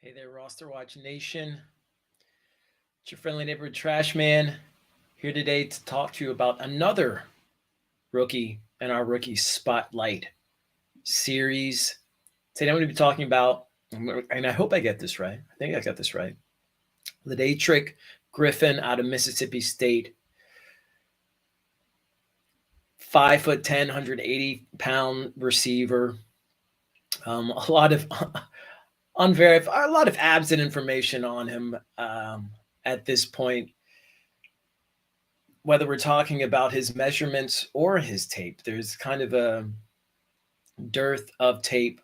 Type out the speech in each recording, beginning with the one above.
Hey there, RosterWatch Nation. It's your friendly neighborhood Trashman here today to talk to you about another rookie in our Rookie Spotlight series. Today I'm going to be talking about, and I hope I get this right. I think I got this right. Lideatrick Griffin out of Mississippi State. 5'10", 180-pound receiver. A lot of unverified, a lot of absent information on him at this point. Whether we're talking about his measurements or his tape, there's kind of a dearth of tape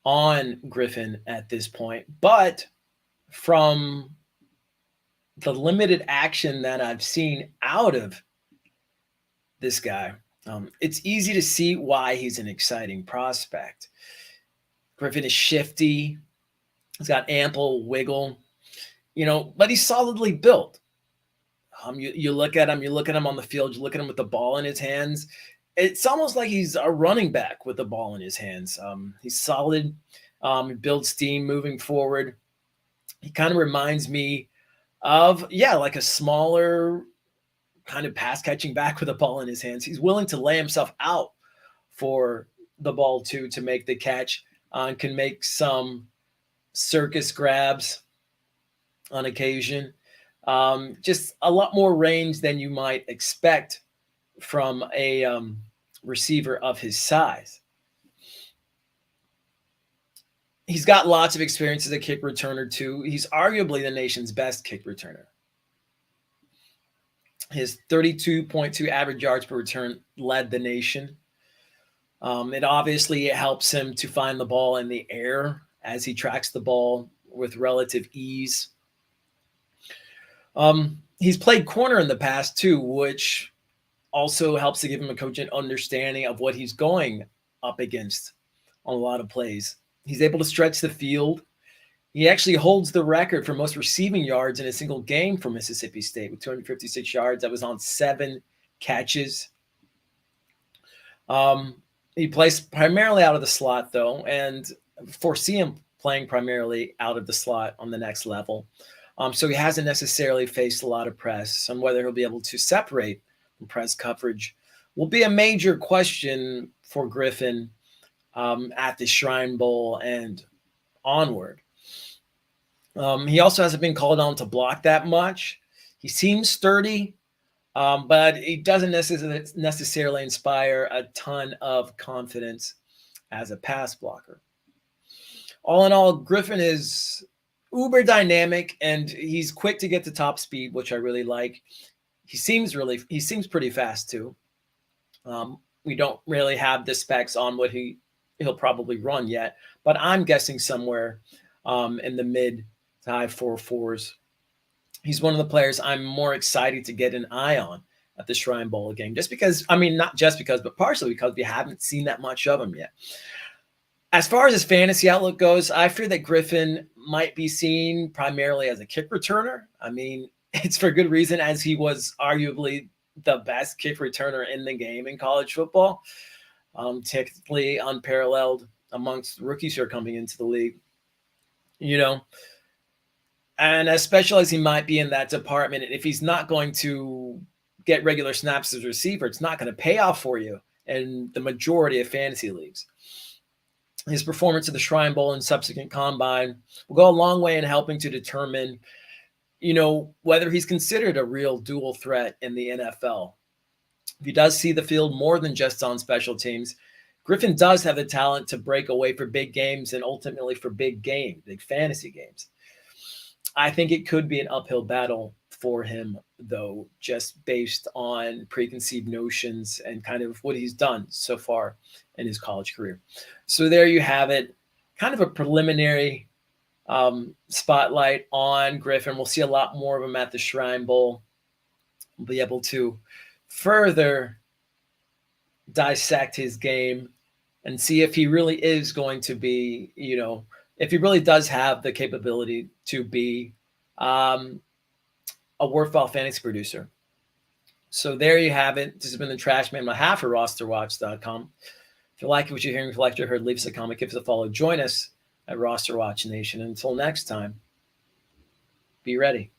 on Griffin at this point. But from the limited action that I've seen out of this guy, it's easy to see why he's an exciting prospect. Griffin is shifty. He's got ample wiggle, but he's solidly built. You look at him on the field, you look at him with the ball in his hands. It's almost like he's a running back with the ball in his hands. He's solid. He builds steam moving forward. He kind of reminds me of, like a smaller kind of pass catching back with the ball in his hands. He's willing to lay himself out for the ball too, to make the catch, and can make some circus grabs on occasion. Just a lot more range than you might expect from a receiver of his size. He's got lots of experience as a kick returner too. He's arguably the nation's best kick returner. His 32.2 average yards per return led the nation. It obviously helps him to find the ball in the air as he tracks the ball with relative ease. He's played corner in the past too, which also helps to give him a cogent understanding of what he's going up against on a lot of plays. He's able to stretch the field. He actually holds the record for most receiving yards in a single game for Mississippi State with 256 yards. That was on 7 catches. He plays primarily out of the slot, though, and foresee him playing primarily out of the slot on the next level. So he hasn't necessarily faced a lot of press, and whether he'll be able to separate from press coverage will be a major question for Griffin at the Shrine Bowl and onward. He also hasn't been called on to block that much. He seems sturdy, but he doesn't necessarily inspire a ton of confidence as a pass blocker. All in all, Griffin is uber dynamic, and he's quick to get to top speed, which I really like. He seems pretty fast too. We don't really have the specs on what he'll probably run yet, but I'm guessing somewhere in the mid to high 4.4s. He's one of the players I'm more excited to get an eye on at the Shrine Bowl game, just because, not just because, but partially because we haven't seen that much of him yet. As far as his fantasy outlook goes, I fear that Griffin might be seen primarily as a kick returner. It's for good reason, as he was arguably the best kick returner in the game in college football, technically unparalleled amongst rookies who are coming into the league. And as special as he might be in that department, if he's not going to get regular snaps as a receiver, it's not going to pay off for you in the majority of fantasy leagues. His performance at the Shrine Bowl and subsequent combine will go a long way in helping to determine, whether he's considered a real dual threat in the NFL. If he does see the field more than just on special teams, Griffin does have the talent to break away for big games and ultimately for big fantasy games. I think it could be an uphill battle for him, though, just based on preconceived notions and kind of what he's done so far in his college career. So there you have it, kind of a preliminary spotlight on Griffin. We'll see a lot more of him at the Shrine Bowl. We'll be able to further dissect his game and see if he really is going to be, if he really does have the capability to be a worthwhile fantasy producer. So there you have it. This has been the Trashman on behalf of RosterWatch.com. If you like what you're hearing, if you like what you heard, leave us a comment, give us a follow. Join us at Roster Watch Nation. Until next time, be ready.